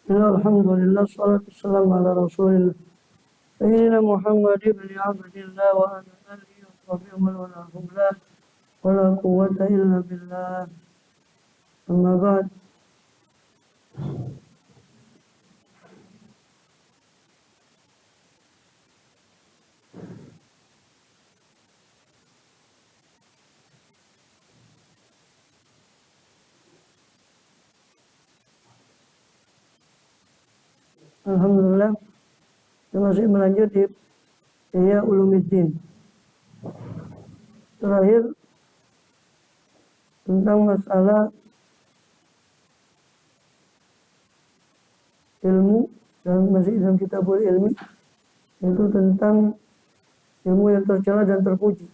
Alhamdulillah, salatu wassalamu ala rasulillah Sayyidina Muhammad ibn Abdillah wa ala alihi wa sahbihi wa man wala wa la quwwata illa billah. Amma ba'd. Alhamdulillah, kita masih melanjut di Ihya Ulumuddin. Terakhir tentang masalah ilmu dan masih dalam kitabul ilmi, yaitu tentang ilmu yang tercela dan terpuji.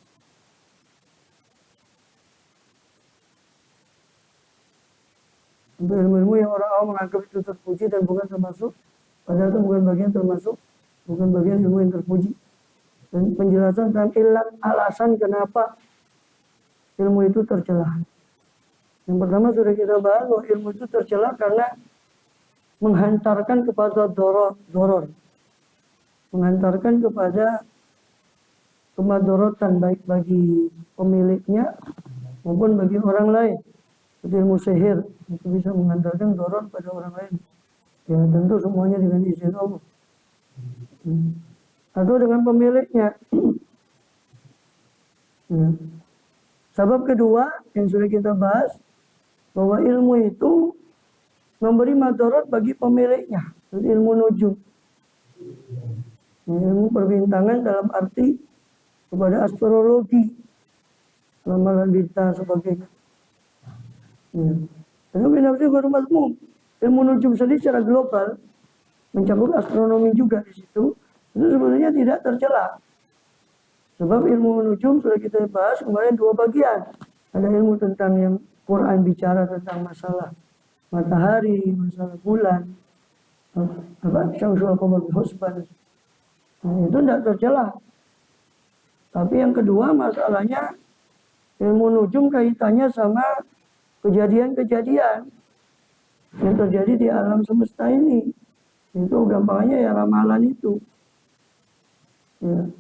Untuk ilmu-ilmu yang orang awam menganggap itu terpuji dan bukan termasuk, padahal itu bukan bagian ilmu yang terpuji. Dan penjelasan tentang ilat, alasan kenapa ilmu itu tercela. Yang pertama sudah kita bahas bahwa ilmu itu tercela karena menghantarkan kepada doror, menghantarkan kepada kemadorotan baik bagi pemiliknya maupun bagi orang lain. Seperti ilmu sihir itu bisa menghantarkan doror pada orang lain. Ya tentu semuanya dengan izin Allah. Atau dengan pemiliknya. Ya. Sebab kedua yang sudah kita bahas bahwa ilmu itu memberi madarat bagi pemiliknya. Ilmu nujum. Ilmu perbintangan dalam arti kepada astrologi, ramalan bintang sebagainya. Ya. Itu binafsi baru mazmum. Ilmu nujum sendiri secara global mencakup astronomi juga di situ. Itu sebenarnya tidak tercela. Sebab ilmu nujum sudah kita bahas kemarin dua bagian. Ada ilmu tentang yang Quran bicara tentang masalah matahari, masalah bulan, syamsul qamar husban. Itu tidak tercela. Tapi yang kedua masalahnya ilmu nujum kaitannya sama kejadian-kejadian yang terjadi di alam semesta ini. Itu gampangnya ya ramalan itu. Ya.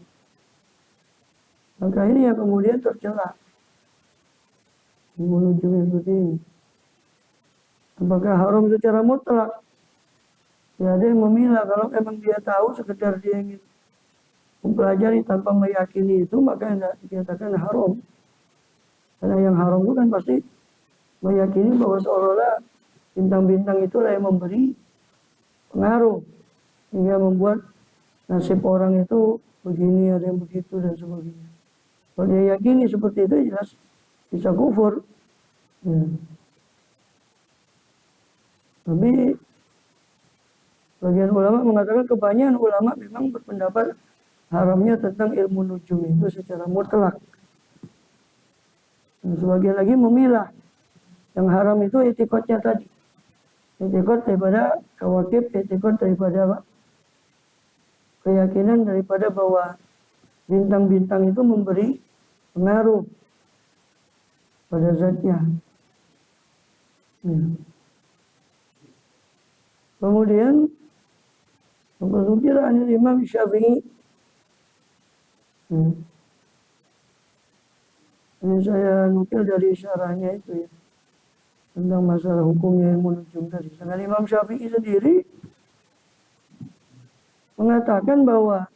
Maka ini yang kemudian tercela. Ilmu nujum seperti ini. Apakah haram secara mutlak? Ya ada yang memilah. Kalau memang dia tahu sekedar dia ingin mempelajari tanpa meyakini itu, maka tidak dikatakan haram. Karena yang haram itu kan pasti meyakini bahwa seolah-olah bintang-bintang itulah yang memberi pengaruh hingga membuat nasib orang itu begini, ada yang begitu dan sebagainya. Kalau dia yakini seperti itu jelas bisa kufur. Ya. Tapi bagian ulama mengatakan kebanyakan ulama memang berpendapat haramnya tentang ilmu nujum itu secara mutlak. Dan sebagian lagi memilah. Yang haram itu etikotnya tadi. Etikot daripada kawakib, etikot daripada keyakinan daripada bahwa bintang-bintang itu memberi pengaruh pada zatnya. Ya. Kemudian pemikiran Imam Syafi'i. Ini saya nukil dari syarahnya itu ya. Tentang masalah hukumnya ilmu nujum tadi. Dengan Imam Syafi'i sendiri mengatakan bahwa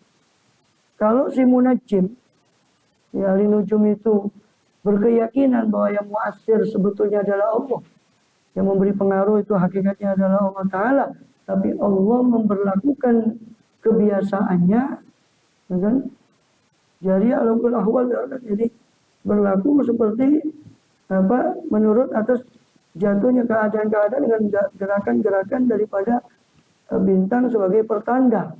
kalau si munajim, ya ahli nujum itu berkeyakinan bahwa yang muasir sebetulnya adalah Allah. Yang memberi pengaruh itu hakikatnya adalah Allah Ta'ala. Tapi Allah memberlakukan kebiasaannya. Kan? Jadi alaqul ahwal. Jadi berlaku seperti menurut atas jatuhnya keadaan-keadaan dengan gerakan-gerakan daripada bintang sebagai pertanda.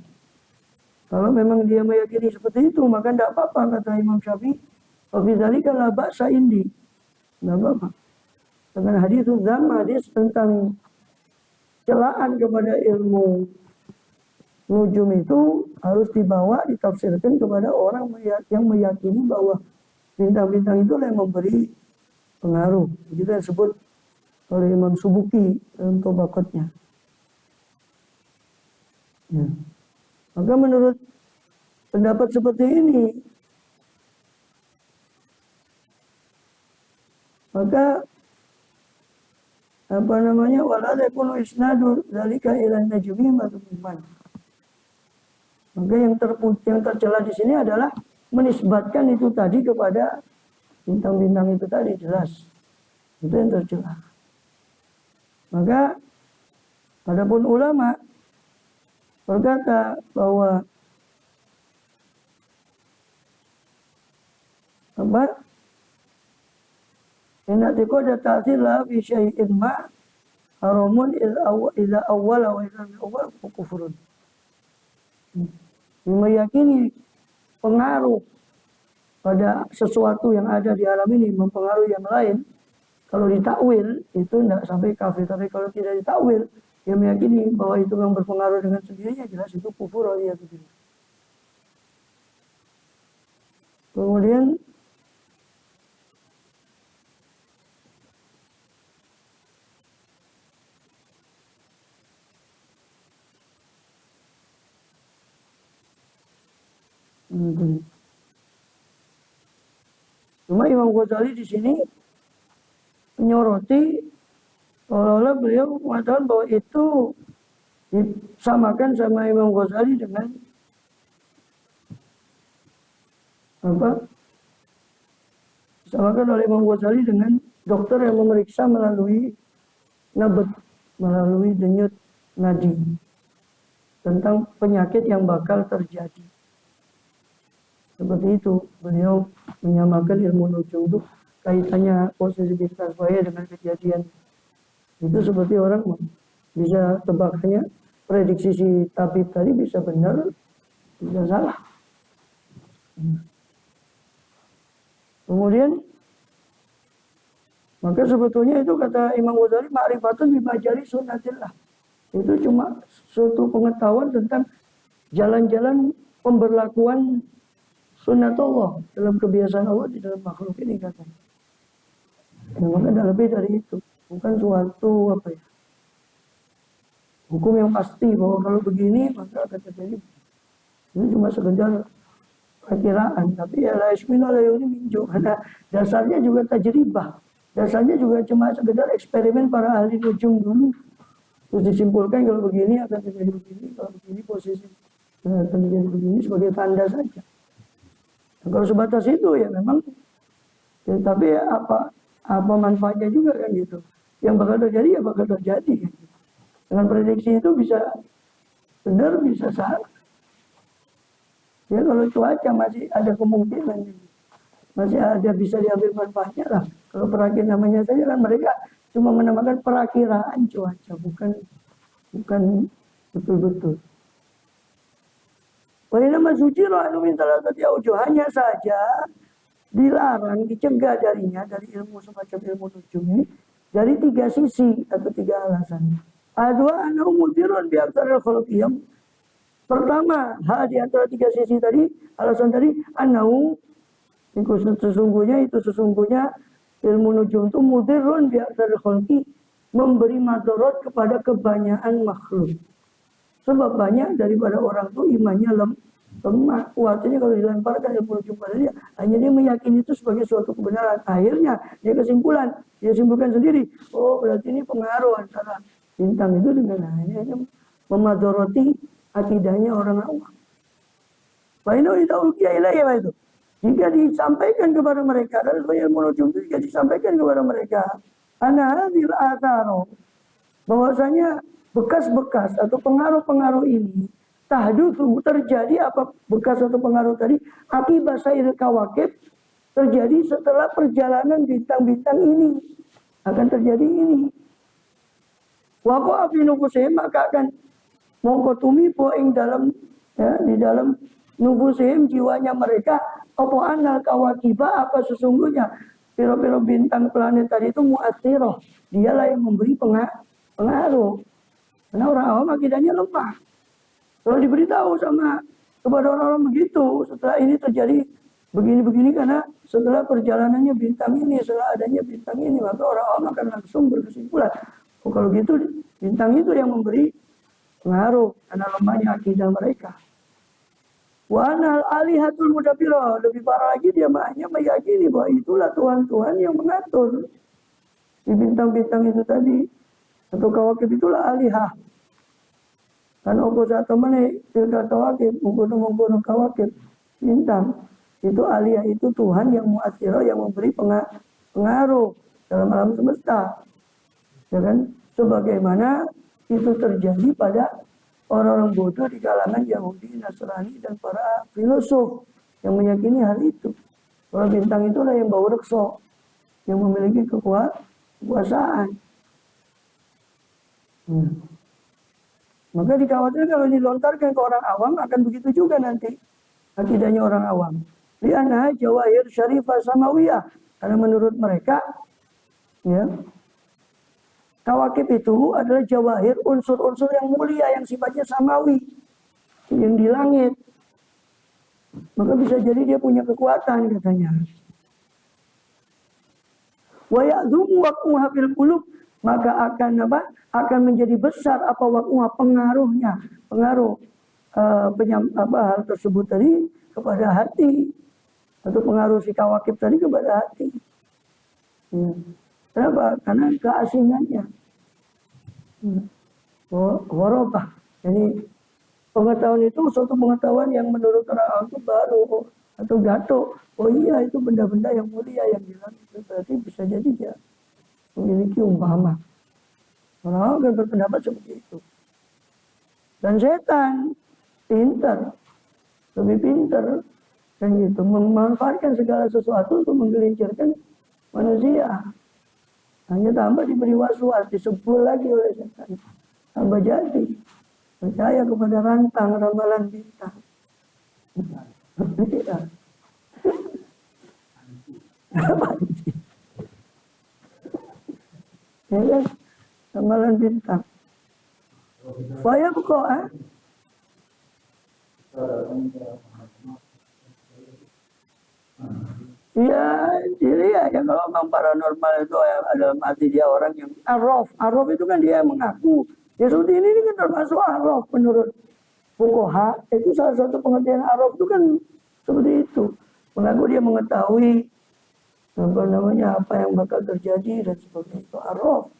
Kalau memang dia meyakini seperti itu, maka tidak apa-apa, kata Imam Syafi'i. Wabidhalika la ba'sa indi. Tidak apa-apa. Dengan hadis tentang celaan kepada ilmu nujum itu harus dibawa, ditafsirkan kepada orang yang meyakini bahwa bintang-bintang itu yang memberi pengaruh. Itu yang disebut oleh Imam Subuki dalam Tabaqatnya. Ya. Maka menurut pendapat seperti ini, maka wala yakunu isnadu dzalika ila najmi madhmuman. Maka yang tercela di sini adalah menisbatkan itu tadi kepada bintang-bintang itu tadi, jelas. Itu yang tercela. Maka adapun ulama berkata bahwa inna tiqoda ta'thir la fi syai'in ma haramun ila awal wa ila awal kufurun. Meyakini pengaruh pada sesuatu yang ada di alam ini mempengaruhi yang lain, kalau ditakwil itu tidak sampai kafir, tapi kalau tidak ditakwil, dia meyakini bahwa itu yang berpengaruh dengan sendirinya, jelas itu kufur. Kemudian cuma Imam Ghazali di sini menyoroti seolah-olah beliau mengatakan bahwa itu disamakan sama Imam Ghazali dengan disamakan oleh Imam Ghazali dengan dokter yang memeriksa melalui nabat, melalui denyut nadi tentang penyakit yang bakal terjadi. Seperti itu beliau menyamakan ilmu nujum itu kaitannya posisi bintang buaya dengan kejadian. Itu seperti orang bisa tebakannya, prediksi si tabib tadi bisa benar, bisa salah. Kemudian maka sebetulnya itu kata Imam Ghazali ma'rifatun bimajari sunnatillah. Itu cuma suatu pengetahuan tentang jalan-jalan pemberlakuan sunnatullah dalam kebiasaan Allah di dalam makhluk ini katanya. Nah, maka ada lebih dari itu, bukan suatu hukum yang pasti bahwa kalau begini maka akan terjadi. Ini cuma sekedar perkiraan, tapi ya la ismina la yuni minju, karena dasarnya juga tajribah, dasarnya juga cuma sekedar eksperimen para ahli nujum dulu, terus disimpulkan kalau begini akan terjadi begini, kalau begini posisi akan terjadi begini sebagai tanda saja. Kalau sebatas itu ya memang, ya, tapi ya apa manfaatnya juga kan gitu. Yang bakal terjadi ya bakal terjadi. Kan, gitu. Dengan prediksi itu bisa benar bisa salah. Ya kalau cuaca masih ada kemungkinan, masih ada bisa diambil manfaatnya lah. Kalau perakir namanya saja kan mereka cuma menamakan perakiraan cuaca, bukan betul-betul. Wainama sujiro anu min salatati aujuh, hanya saja dilarang, dicegah darinya, dari ilmu semacam ilmu nujum ini dari tiga sisi atau tiga alasan. Adwa anu mudirun bi aktsaril khalqiyam. Pertama, di antara tiga sisi tadi, alasan tadi anau sesungguhnya ilmu nujum itu mudirun bi aktsaril khalqi, memberi madarat kepada kebanyakan makhluk. Sebab banyak daripada orang itu imannya lemah. Artinya kalau dilemparkan ilmu nujum pada dia, hanya dia meyakini itu sebagai suatu kebenaran. Akhirnya dia simpulkan sendiri. Oh berarti ini pengaruh antara bintang itu dengan hanya memadoroti akidahnya orang awam. Bainu itu ukia ilayya itu. Jika disampaikan kepada mereka, dan ilmu nujum itu jika disampaikan kepada mereka, ana hadhil atharo, bahwasanya bekas-bekas atau pengaruh-pengaruh ini terjadi apa bekas atau pengaruh tadi akibat sair kawakib terjadi setelah perjalanan bintang-bintang ini akan terjadi ini. Waqa'a fi nufusihim, maka akan mongko tumibo ing dalam di dalam nufusihim jiwanya mereka apa anal kawakiba, apa sesungguhnya piro-piro bintang planet tadi itu mu'athirah, dialah yang memberi pengaruh. Karena orang awam akidahnya lemah. Kalau diberitahu kepada orang-orang begitu, setelah ini terjadi begini-begini karena setelah perjalanannya bintang ini, setelah adanya bintang ini, maka orang awam akan langsung berkesimpulan. Oh, kalau gitu bintang itu yang memberi pengaruh karena lemahnya akidah mereka. Wa anal alihatul mudabbirah, lebih parah lagi dia hanya meyakini bahwa itulah Tuhan-Tuhan yang mengatur di bintang-bintang itu tadi atau kawakib itulah alihah. Kan opo satu menit tilka kawakib menggunung kawakib bintang itu alihah, itu Tuhan yang muatsirah, yang memberi pengaruh dalam alam semesta, ya kan? Sebagaimana itu terjadi pada orang-orang bodoh di kalangan Yahudi, Nasrani, dan para filosof yang meyakini hal itu. Kalau bintang itulah yang bawa rekso, yang memiliki kekuasaan. Maka dikhawatirkan kalau dilontarkan ke orang awam akan begitu juga nanti akidahnya orang awam. Lianah jawahir syarifah samawiyah, karena menurut mereka, ya, kawakib itu adalah jawahir, unsur-unsur yang mulia, yang sifatnya samawi, yang di langit. Maka bisa jadi dia punya kekuatan katanya. Wa ya'dhumu waq'uha fil qulub, maka akan apa? Akan menjadi besar apa waq'uha, pengaruhnya, pengaruh hal tersebut tadi kepada hati, atau pengaruh si kawakib tadi kepada hati. Ya. Kenapa? Karena keasingannya. Warobah. Jadi pengetahuan itu suatu pengetahuan yang menurut orang itu baru atau gato. Oh iya, itu benda-benda yang mulia yang bilang itu berarti bisa jadi dia memiliki umpama. Orang akan berpendapat seperti itu. Dan setan pintar, lebih pintar, dan gitu memanfaatkan segala sesuatu untuk menggelincirkan manusia. Hanya tambah diberi was-was, disebul lagi oleh setan. Tambah jadi percaya kepada rantang ramalan bintang. Ya kan? Ramalan bintang. Saya buka, ya, dilihat ya kalau memang paranormal itu ya, dalam hati dia orang yang araf. Araf itu kan dia yang mengaku. Ya seperti ini kan termasuk araf menurut fuqaha. Itu salah satu pengertian araf itu kan seperti itu. Mengaku dia mengetahui apa yang bakal terjadi dan seperti itu. Araf.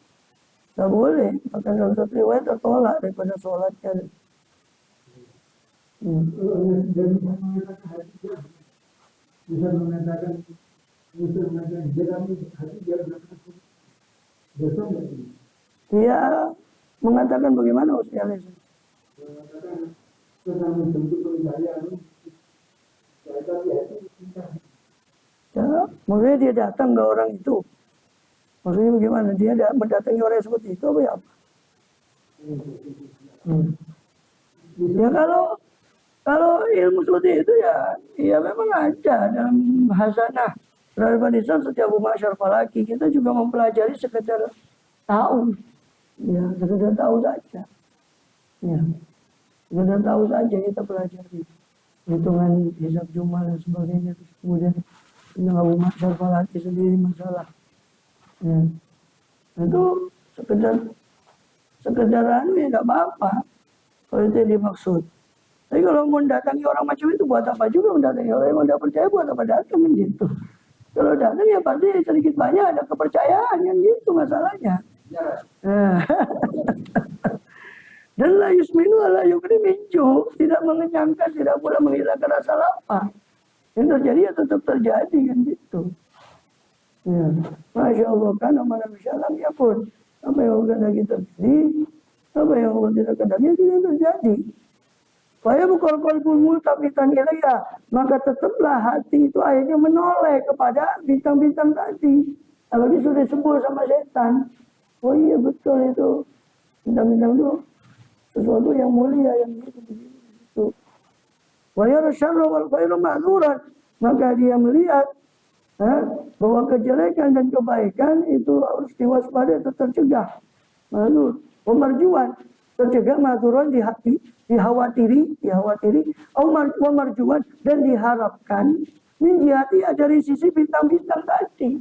Tidak boleh. Bahkan dalam satu riwayat tertolak daripada sholatnya. Bisa mengatakan dia kami hati dia berkata dosa nggak ini? Dia mengatakan bagaimana Ustaz? Mengatakan tentang bentuk kepercayaan tapi hati kita. Ya, maksudnya dia datang ke orang itu. Maksudnya bagaimana? Dia mendatangi orang seperti itu apa ya? Ya kalau ilmu seperti itu ya memang ada dalam hasanah Rasulullah Islam setiap masyarakat falaki. Kita juga mempelajari sekedar tahu, ya sekedar tahu saja, ya sekedar tahu saja kita pelajari hitungan hisab Jumat dan sebagainya. Terus kemudian tentang masyarakat falaki sendiri masalah, ya itu sekedar anu ya nggak apa-apa kalau itu yang dimaksud. Tapi kalau mendatangi orang macam itu buat apa juga mendatangi orang yang tidak percaya, buat apa datang gitu. Kalau datang ya pasti sedikit banyak ada kepercayaan yang gitu masalahnya. Dan la yusminu ala yukri minju, tidak mengenyangkan, tidak pula menghilangkan rasa lapar. Yang terjadi ya tetap terjadi kan gitu. Ya. Masya Allah kan amanah bisyalam ya pun. Apa yang Allah kita terjadi, apa yang Allah tidak kendaki tidak terjadi. Saya bukan kalbul multafitan ilaiha, maka tetaplah hati itu akhirnya menoleh kepada bintang-bintang tadi. Apalagi sudah sebul sama setan. Oh iya betul itu. Bintang-bintang itu sesuatu yang mulia, yang itu. Wa yara syarra wal khairu ma'dzuran, maka dia melihat bahwa kejelekan dan kebaikan itu harus diwaspadai atau tercegah. Ma'dzur, pemarjuan, tercegah, ma'dzuran dihawatiri, wa marjuan, dan diharapkan min jihati dari sisi bintang-bintang tadi.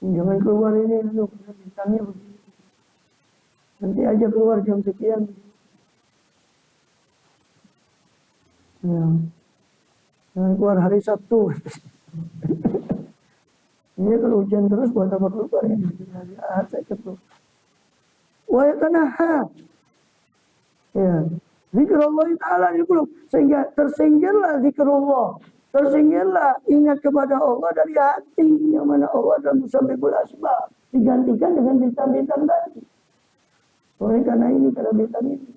Jangan keluar ini bintangnya begini. Nanti aja keluar jam sekian. Ya. Jangan keluar hari Sabtu. Ini kalau hujan terus buat apa keluar ini? Hari Ahad saya keluar. Wa yatanaha. Ya. Zikrullah Ta'ala di qulub. Sehingga tersingkirlah zikrullah. Tersingkirlah ingat kepada Allah dari hati. Yang mana Allah adalah musabbibul asbab. Digantikan dengan bintang-bintang tadi. Oleh karena ini, karena bintang ini.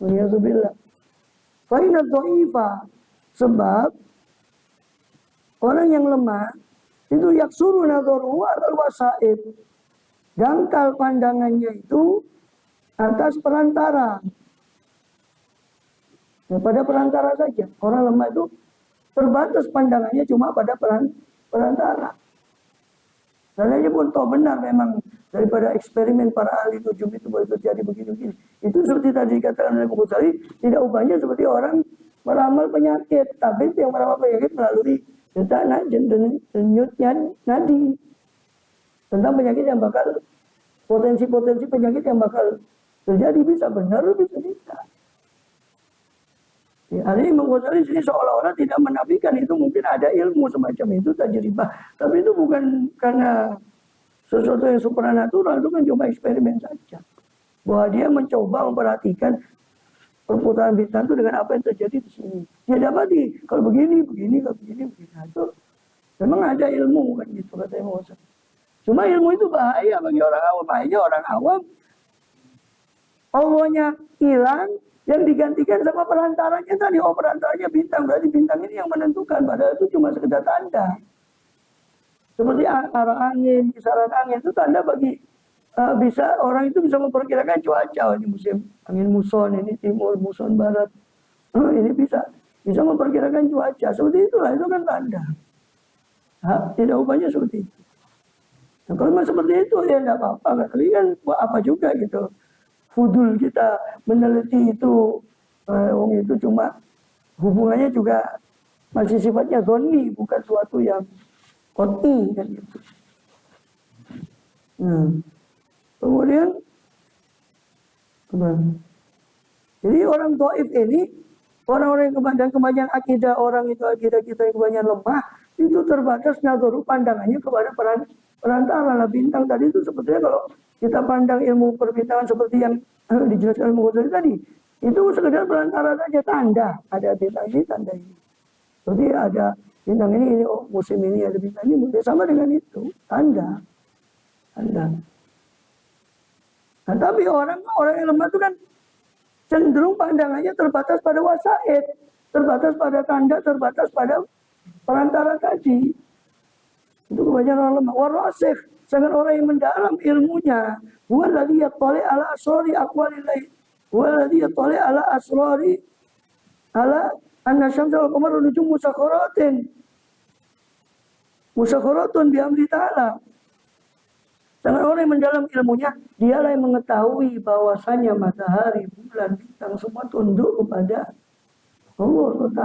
Waliyahzubillah. Fa'inat dha'ifa. Sebab orang yang lemah itu yaksuru nadharuhu alal wasaid. Dangkal pandangannya itu atas perantara. Ya, pada perantara saja. Orang lemah itu terbatas pandangannya cuma pada perantara. Dan ini pun tahu benar memang daripada eksperimen para ahli nujum itu boleh terjadi begini-begini. Itu seperti tadi dikatakan oleh Imam Ghazali, tidak ubahnya seperti orang meramal penyakit. Tapi yang meramal penyakit melalui detak denyutnya nadi. Tentang penyakit yang bakal, potensi-potensi penyakit yang bakal terjadi, bisa benar, bisa tidak. Ya, hari ini Imam Ghazali sini seolah-olah tidak menafikan itu mungkin ada ilmu semacam itu tajribah, tapi itu bukan karena sesuatu yang supranatural, itu kan cuma eksperimen saja. Bahwa dia mencoba memperhatikan perputaran bintang itu dengan apa yang terjadi di sini. Dia dapati kalau begini, kalau begini. Nah, itu memang ada ilmu kan gitu kata Imam Ghazali. Cuma ilmu itu bahaya bagi orang awam. Bahaya orang awam Allahnya hilang, yang digantikan sama perantaranya tadi. Oh, perantaranya bintang, berarti bintang ini yang menentukan. Padahal itu cuma sekedar tanda. Seperti arah angin, kisaran angin itu tanda bagi bisa orang itu bisa memperkirakan cuaca. Oh, ini musim angin muson, ini timur, muson barat. Ini bisa memperkirakan cuaca. Seperti itulah, itu kan tanda. Tidak ubahnya seperti itu. Nah, kalau memang seperti itu ya tidak apa-apa. Tapi kan apa juga gitu. Fudul kita meneliti itu, itu cuma hubungannya juga masih sifatnya dhonni, bukan suatu yang qat'i kan gitu. Nah, kemudian jadi orang dhaif ini, orang-orang yang kebanyakan akidah orang itu, akidah kita yang kebanyakan lemah, itu terbatas nadharu pandangannya kepada perantara lah. Bintang tadi itu sebetulnya kalau kita pandang ilmu perbintangan seperti yang dijelaskan oleh Ghazali tadi, itu sekedar perantara saja, tanda. Ada bintang ini, tanda ini. Jadi ada bintang ini, oh, musim ini ada bintang ini, sama dengan itu, tanda. Nah, tapi orang yang lemah itu kan cenderung pandangannya terbatas pada wasaid, terbatas pada tanda, terbatas pada perantara tadi. Itu kebanyakan orang lemah. Warasikh, sangat orang yang mendalam ilmunya. Huwallazi yattali ala asrari aqwalillahi. Huwallazi yattali ala asrari ala anna syamsa wal qamara nujum musakharatun bi amri ta'ala. Sangat orang yang mendalam ilmunya, dialah yang mengetahui bahwasanya matahari, bulan, bintang semua tunduk kepada Allah SWT.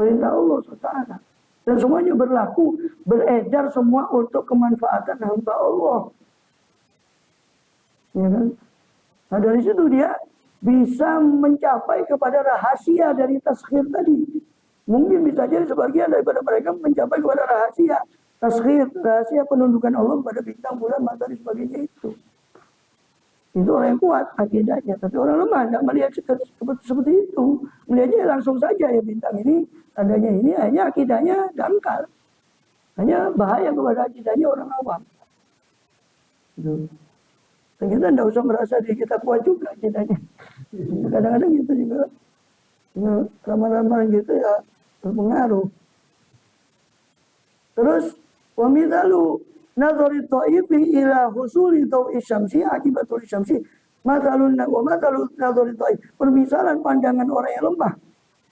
Perintah Allah SWT. Dan semuanya berlaku, beredar semua untuk kemanfaatan hamba Allah. Ya kan? Nah, dari situ dia bisa mencapai kepada rahasia dari taskhir tadi. Mungkin bisa jadi sebagian daripada mereka mencapai kepada rahasia taskhir, rahasia penundukan Allah pada bintang, bulan, matahari sebagainya itu. Itu orang yang kuat akidahnya, tapi orang lemah tidak melihat seperti itu. Melihatnya langsung saja ya, bintang ini, tandanya ini, hanya akidahnya dangkal. Hanya bahaya kepada akidahnya orang awam. Gitu. Dan kita tidak usah merasa diri kita kuat juga akidahnya. Kadang-kadang kita juga ramalan-ramalan gitu ya berpengaruh. Terus wa mithalu nadhari ta'ifi ila husuli dawi syamsi akibatul syamsi mathalun wa mathalu nadhari ta'if, permisalan pandangan orang yang lemah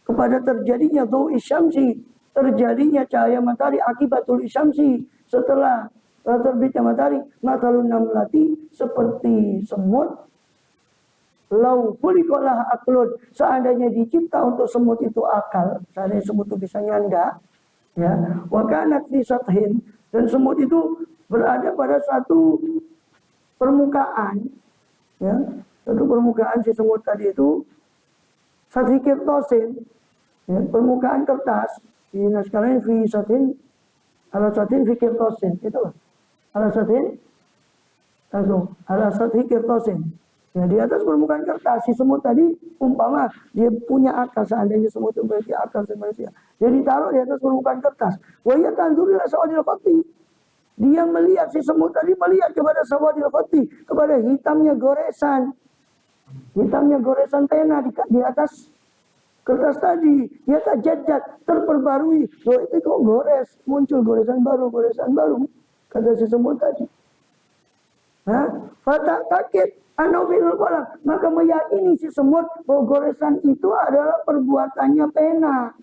kepada terjadinya dawi syamsi, terjadinya cahaya matahari akibatul syamsi, setelah terbitnya matahari, mathalun namlati, seperti semut. Lau khuliqalah aklun, seandainya dicipta untuk semut itu akal, seandainya semut itu bisa nyanda, ya, wa kanat fi sathin, dan semut itu berada pada satu permukaan, ya, satu permukaan si semut tadi itu sathi kirtosin, ya, permukaan kertas di naskah fi satin ala satin fi kirtosin, itu lah ala satin langsung ala sathi kirtosin. Ya, di atas permukaan kertas si semut tadi umpama dia punya akal, seandainya semut itu memiliki akal seperti manusia, dia ditaruh di atas permukaan kertas. Wa ya tanzurila sawadil khati. Dia melihat, si semut tadi melihat kepada sawadil khati, kepada hitamnya goresan. Hitamnya goresan pena di atas kertas tadi. Dia tak jajat, terperbarui. Loh, itu kok gores, muncul goresan baru. Kata si semut tadi. Fata kaget anaufinul kolam, maka meyakini si semut bahwa goresan itu adalah perbuatannya pena.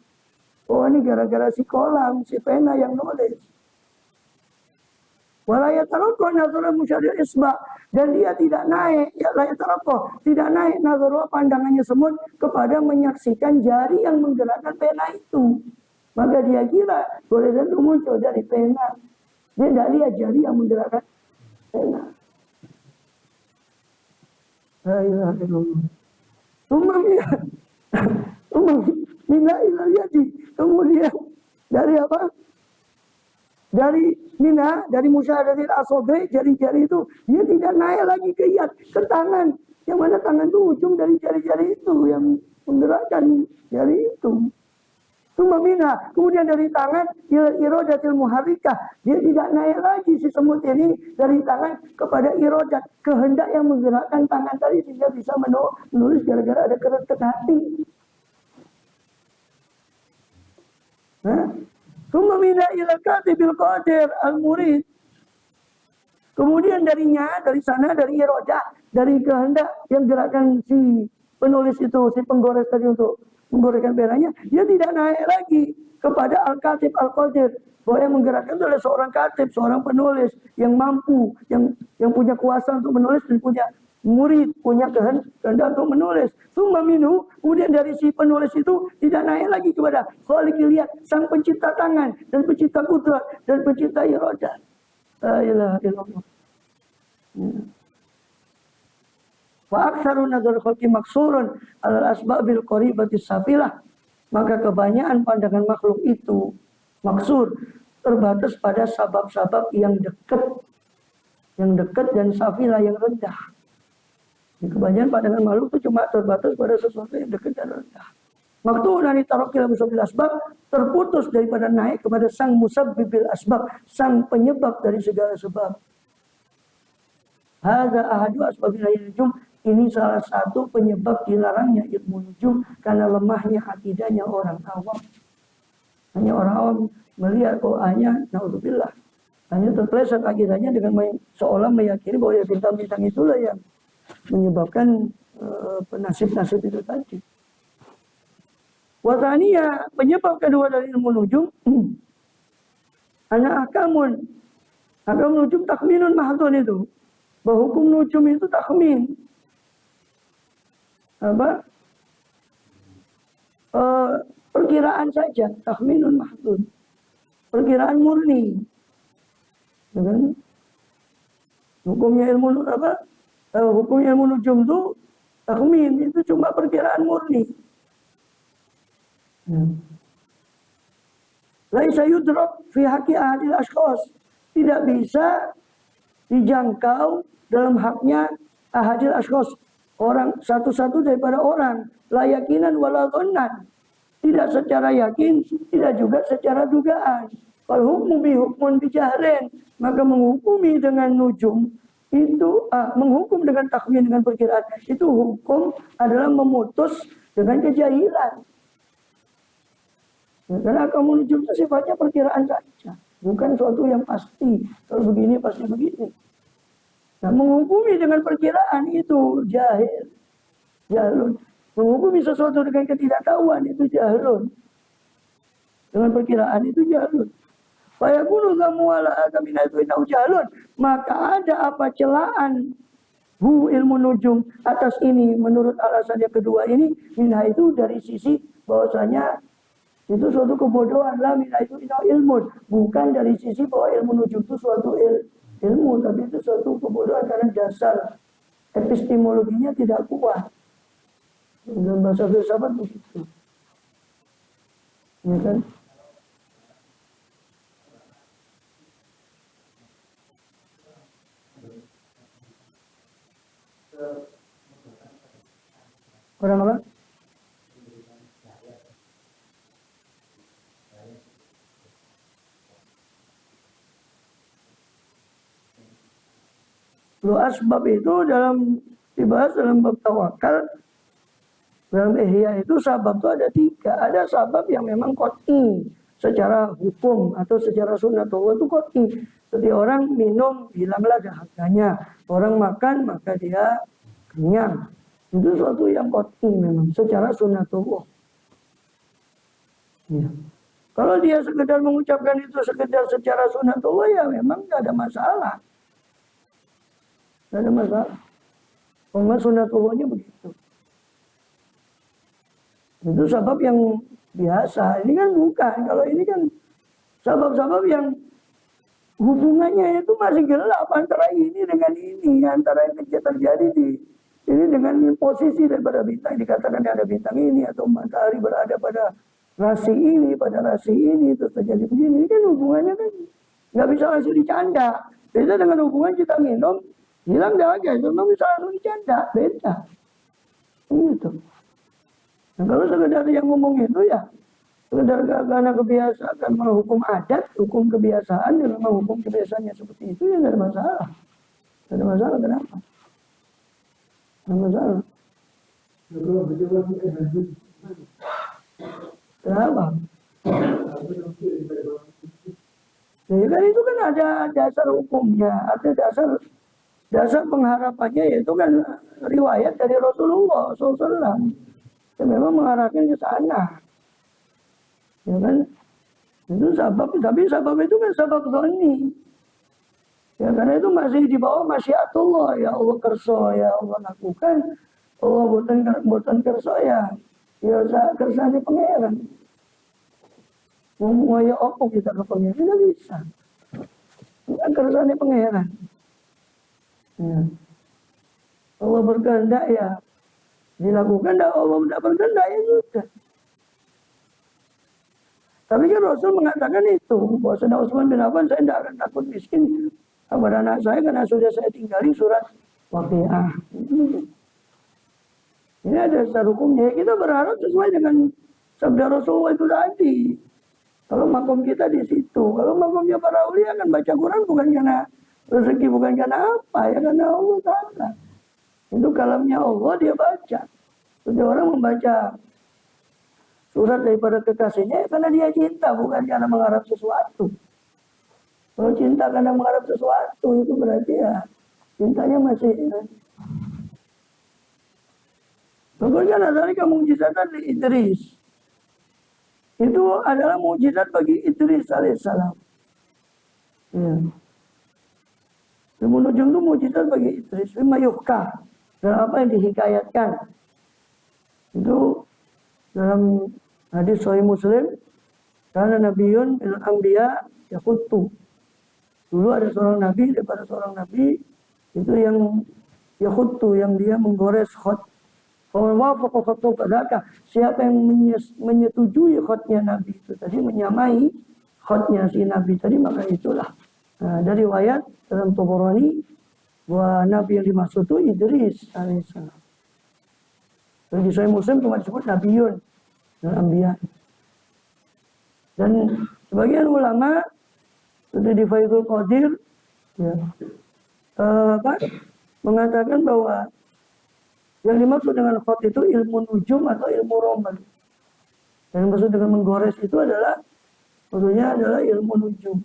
Oh, ini gara-gara si kolam, si pena yang nulis. Walayatarokoh nazarah musyadir isba, dan dia tidak naik, ya layatarokoh, tidak naik nazarah pandangannya semut kepada menyaksikan jari yang menggerakkan pena itu. Maka dia kira goresan itu muncul dari pena. Dia tidak lihat jari yang menggerakkan pena. La ilaha illallah. Mina ilal yadi. Kemudian dari apa? Dari mina, dari musyahadatil asobe, jari-jari itu dia tidak naik lagi ke yad, ke tangan. Yang mana tangan itu ujung dari jari-jari itu yang menggerakkan jari itu. Cuma mina, kemudian dari tangan irodatil muharrikah, dia tidak naik lagi si semut ini dari tangan kepada irodat, kehendak yang menggerakkan tangan tadi sehingga bisa menulis gara-gara ada keretek hati. Cuma mina ila katibil qadir al-murid. Kemudian dari sana dari irodah, dari kehendak yang gerakan si penulis itu, si penggores tadi untuk menggoreskan penanya, dia tidak naik lagi kepada al-katib al-qadir, bahwa yang menggerakkan itu adalah seorang katib, seorang penulis yang mampu, yang punya kuasa untuk menulis dan punya murid, punya kehendak untuk menulis. Summa minhu, kemudian dari si penulis itu tidak naik lagi kepada khaliqil yad, sang pencipta tangan dan pencipta kudrat dan pencipta iradah. La ilaha illallah. Wa aktsaru nazar khalqi maksurun alal asbabil qaribati safilah. Maka kebanyakan pandangan makhluk itu maksur, terbatas pada sabab-sabab yang dekat dan safilah yang rendah. Kebanyakan pandangan makhluk itu cuma terbatas pada sesuatu yang dekat dan rendah. Maktuna ni tarakil musabil asbab, terputus daripada naik kepada sang musabbibil asbab, sang penyebab dari segala sebab. Hadza ahadu asbabil nujum, ini salah satu penyebab dilarangnya ilmu nujum karena lemahnya akidahnya orang awam. Hanya orang awam melihat hanya naudzubillah, hanya terpeleset akidahnya dengan seolah meyakini bahwa ya bintang-bintang itulah yang menyebabkan nasib-nasib itu tadi. Wasania, penyebab kedua dari ilmu nujum, hanya akam nujum takhminun mahdhun itu. Bahwa hukum nujum itu takhmin. Perkiraan saja, takhminun mahdhun. Perkiraan murni. Dengan hukumnya hukumnya ilmu nujum itu takhmin, itu cuma perkiraan murni. Laisa yudrak fi haqqi ahadil ashkhas, tidak bisa dijangkau dalam haknya ahadil ashkhas, orang satu-satu daripada orang, la yakinan wala dhannan, tidak secara yakin, tidak juga secara dugaan. Fal hukmu bi hukmun bi jahlin, maka menghukumi dengan nujum itu menghukum dengan takhmin, dengan perkiraan itu hukum adalah memutus dengan kejahilan. Ya, karena kamu nujum itu sifatnya perkiraan saja, bukan suatu yang pasti. Kalau begini pasti begini. Nah, menghukumi dengan perkiraan itu jahlun. Menghukumi sesuatu dengan ketidaktahuan itu jahlun. Dengan perkiraan itu jahlun. Fayaqulu dhammu ala adamina itu innahu jahlun. Maka ada apa celaan ilmu nujum atas ini menurut alasan yang kedua ini, minha itu dari sisi bahwasanya itu suatu kebodohan lah, minha itu innahu ilmun, bukan dari sisi bahwa ilmu nujum itu suatu ilmu, tapi itu suatu kebodohan karena dasar epistemologinya tidak kuat. Dalam bahasa filsafat begitu. Ya kan? Orang apa? Asbab itu dibahas dalam bab tawakal. Dalam ihya itu sabab itu ada 3. Ada sabab yang memang qat'i secara hukum atau secara sunnatullah itu qat'i. Seperti orang minum hilanglah dahaganya, orang makan maka dia kenyang. Itu suatu yang qat'i memang secara sunnatullah. Ya. Kalau dia sekedar mengucapkan itu sekedar secara sunnatullah ya memang tidak ada masalah. Tidak ada masalah. Karena sunnatullahnya begitu. Itu sebab yang biasa. Ini kan bukan. Kalau ini kan sebab-sebab yang hubungannya itu masih gelap antara ini dengan ini. Antara yang terjadi di ini dengan posisi daripada bintang. Dikatakan ada bintang ini atau matahari berada pada rasi ini, pada rasi ini. Terus terjadi begini. Ini kan hubungannya kan nggak bisa langsung dicanda. Beda dengan hubungan kita minum. Hilang dahaga, itu nggak bisa langsung dicanda, beda. Gitu. Nah, kalau sekedar yang ngomong itu ya, sekedar karena kebiasaan, karena hukum adat, hukum kebiasaan, dan memang hukum kebiasaannya seperti itu, ya nggak ada masalah. Nggak ada masalah, kenapa? Nggak ada masalah. Kenapa? Ya kan itu kan ada dasar hukumnya, ada dasar pengharapannya yaitu kan riwayat dari Rasulullah SAW yang memang mengarahkan ke sana, ya kan? Itu sabab, tapi sabab itu kan sabab dhani, ya karena itu masih di bawah masyiatullah. Ya Allah kerso, ya Allah lakukan, Allah buatan kerso ya kersane pangeran. Mau ya apa kita ke pangeran tidak bisa, bukan kersane pangeran. Ya. Allah berkehendak ya dilakukan, dan Allah tidak berkehendak ya sudah. Tapi kan Rasul mengatakan itu, bahwa Sayyidina Utsman bin Affan, saya tidak akan takut miskin kepada anak saya karena sudah saya tinggali surat Waqiah. Ini ada dasar hukumnya. Kita berharap sesuai dengan sabda Rasulullah itu tadi. Kalau makom kita di situ, kalau makomnya para ulia kan baca Quran bukan karena rezeki, bukan karena apa, ya karena Allah Ta'ala. Itu kalamnya Allah, dia baca. Jadi orang membaca surat daripada kekasihnya ya karena dia cinta, bukan karena mengharap sesuatu. Kalau cinta karena mengharap sesuatu, itu berarti ya cintanya masih ya. Pokoknya dari mukjizatan di Idris. Itu adalah mukjizat bagi Idris alaihissalam. Ya. Ilmu nujum itu mukjizat bagi Idris. Bima yuhka. Dan apa yang dihikayatkan. Itu dalam hadis Sahih Muslim. Karena Nabiun bil Anbiya yakutu. Dulu ada seorang Nabi, daripada seorang Nabi. Itu yang yakutu, yang dia menggores khot. Siapa yang menyetujui khotnya Nabi itu tadi, menyamai khotnya si Nabi tadi, maka itulah. Nah, dari riwayat dalam Tabarani bahwa Nabi yang dimaksud itu Idris alaihissalam. Bagi Sahih Muslim cuma disebut Nabiun dan Anbiya. Dan sebagian ulama sudah di Faidul Qadir ya, mengatakan bahwa yang dimaksud dengan khot itu ilmu nujum atau ilmu romal. Yang dimaksud dengan menggores itu adalah, maksudnya adalah ilmu nujum.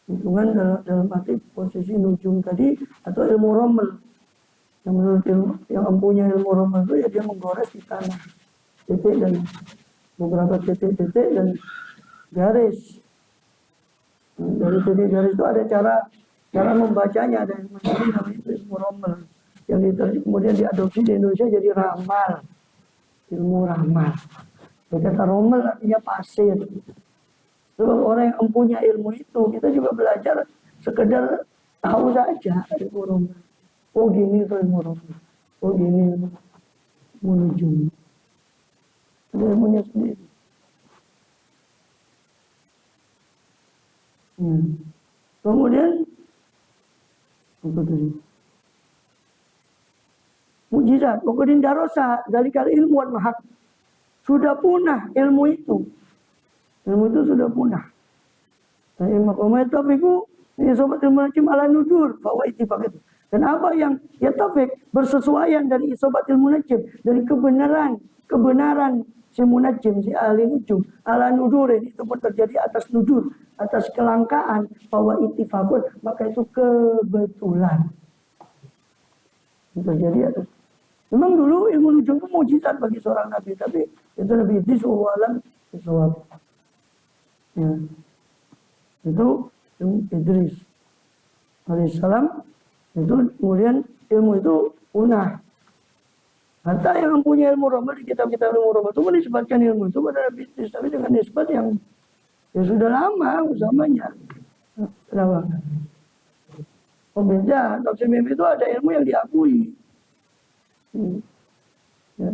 Hitungan dalam arti posisi nujum tadi atau ilmu romal. Yang menurut yang mempunyai ilmu romal itu ya dia menggores di tanah. Titik dan beberapa titik-titik dan garis. Dari titik garis itu ada cara membacanya, ada yang menjadi namanya ilmu romal. Yang kemudian diadopsi di Indonesia jadi ramal, ilmu ramal. Kata romal artinya pasir. Sebab orang yang mempunyai ilmu itu, kita juga belajar sekedar tahu saja ilmu romal. Oh gini tuh ilmu romal. Oh gini ilmu nujum. Ada ilmunya sendiri. Kemudian apa tadi? Mujizat. Kemudian darosa dari kali ilmuwan mahak. Sudah punah ilmu itu. Ilmu itu sudah punah. Dan ilmu tafiku ini sobat ilmu najim ala nudur bahwa ittifaq itu. Dan apa yang yatafik bersesuaian dari sobat ilmu najim dari kebenaran si munajim, si ahli nujum ala nudurin itu pun terjadi atas nudur, atas kelangkaan bahwa ittifaqun, maka itu kebetulan. Itu terjadi atas. Memang dulu ilmu nujum itu mujizat bagi seorang nabi, tapi itu Nabi Idris alam sesuatu. Ya. Itu Idris alaihissalam itu kemudian ilmu itu punah. Hatta yang mempunyai ilmu romal di kitab-kitab ilmu romal itu menisbatkan ilmu itu pada Nabi Idris, tapi dengan nisbat yang ya sudah lama usamanya. Kenapa? Oh beda, tafsir mimpi itu ada ilmu yang diakui. Ya.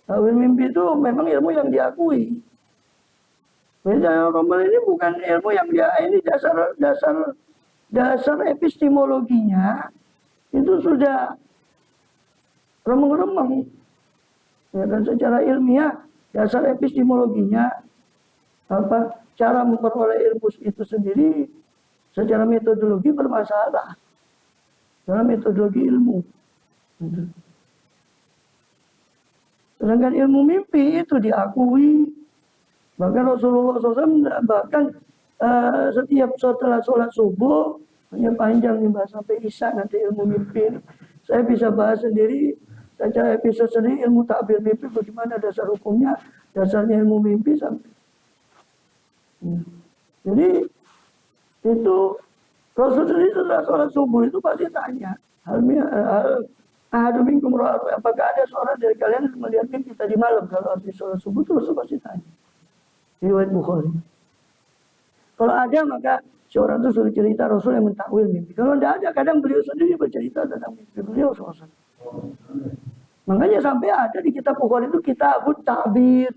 Tafsir mimpi itu memang ilmu yang diakui. Beda romal ini bukan ilmu yang dia ini dasar epistemologinya itu sudah remeng-remeng. Ya, dan secara ilmiah dasar epistemologinya apa cara memperoleh ilmu itu sendiri secara metodologi bermasalah. Dalam metodologi ilmu. Sedangkan ilmu mimpi itu diakui. Bahkan Rasulullah SAW bahkan setiap setelah sholat subuh hanya panjang nih bahas sampai isya nanti ilmu mimpi ini. Saya bisa bahas sendiri secara episode sendiri ilmu takbir mimpi bagaimana dasar hukumnya, dasarnya ilmu mimpi sampai. Jadi itu Rasul sendiri setelah sholat subuh itu pasti tanya, apakah ada seorang dari kalian yang melihat mimpi tadi malam? Kalau habis sholat subuh itu Rasul pasti tanya. Riwayat Bukhari. Kalau ada maka seorang itu suruh cerita Rasul yang mentakwil mimpi. Kalau tidak ada kadang beliau sendiri bercerita tentang mimpi beliau SAW. Makanya sampai ada di kitab Bukhari itu kitabut ta'bir.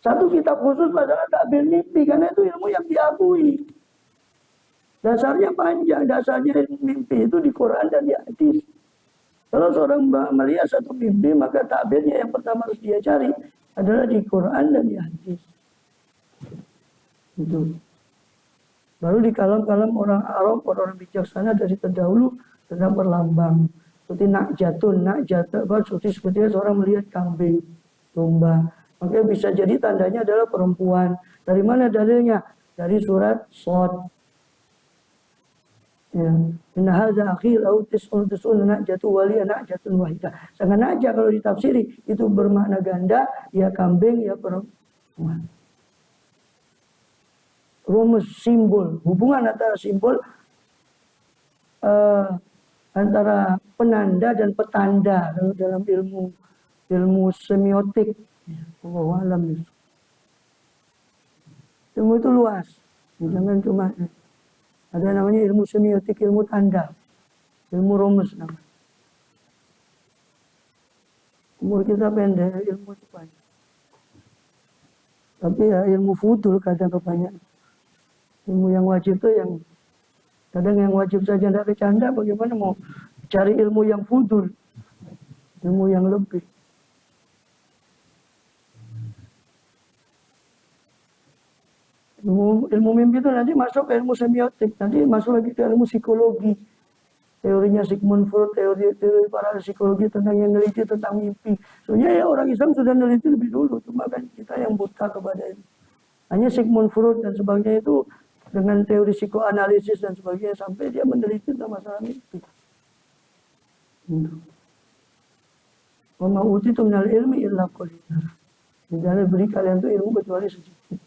Satu kitab khusus masalah takbir mimpi karena itu ilmu yang diakui. Dasarnya panjang, dasarnya mimpi itu di Quran dan di hadis. Kalau seorang melihat satu mimpi maka takbirnya yang pertama harus dia cari adalah di Quran dan di hadis. Itu. Baru di kalam-kalam orang Arab, orang bijaksana dari terdahulu tentang perlambang. Seperti nakjatun, seperti seorang melihat kambing, domba. Maka bisa jadi tandanya adalah perempuan. Dari mana dalilnya? Dari surat Shad. Ya. Inna hadza akhi lahu tis'un nakjatu wali nakjatun wahidah. Sangat nakjah kalau ditafsiri itu bermakna ganda, ya kambing, ya perempuan. Rumus simbol, hubungan antara simbol antara penanda dan petanda kalau dalam ilmu semiotik. Allah alam itu. Ilmu itu luas, jangan cuma ada namanya ilmu semiotik, ilmu tanda, ilmu rumus namanya. Umur kita pendek, ilmu itu banyak. Tapi ya ilmu fudul kadang kebanyakan. Ilmu yang wajib itu yang kadang yang wajib saja tidak bercanda, bagaimana mau cari ilmu yang fudul, ilmu yang lebih. Ilmu mimpi itu nanti masuk ke ilmu semiotik, nanti masuk lagi ke ilmu psikologi. Teorinya Sigmund Freud, teori para psikologi tentang yang meneliti tentang mimpi. Sebenarnya ya orang Islam sudah meneliti lebih dulu, cuma kan kita yang buta kepada ini. Hanya Sigmund Freud dan sebagainya itu dengan teori psikoanalisis dan sebagainya sampai dia meneliti tentang masalah mimpi. Wa ma utitu minal ilmi illa qalila. Jangan beri kalian itu ilmu kecuali sedikit.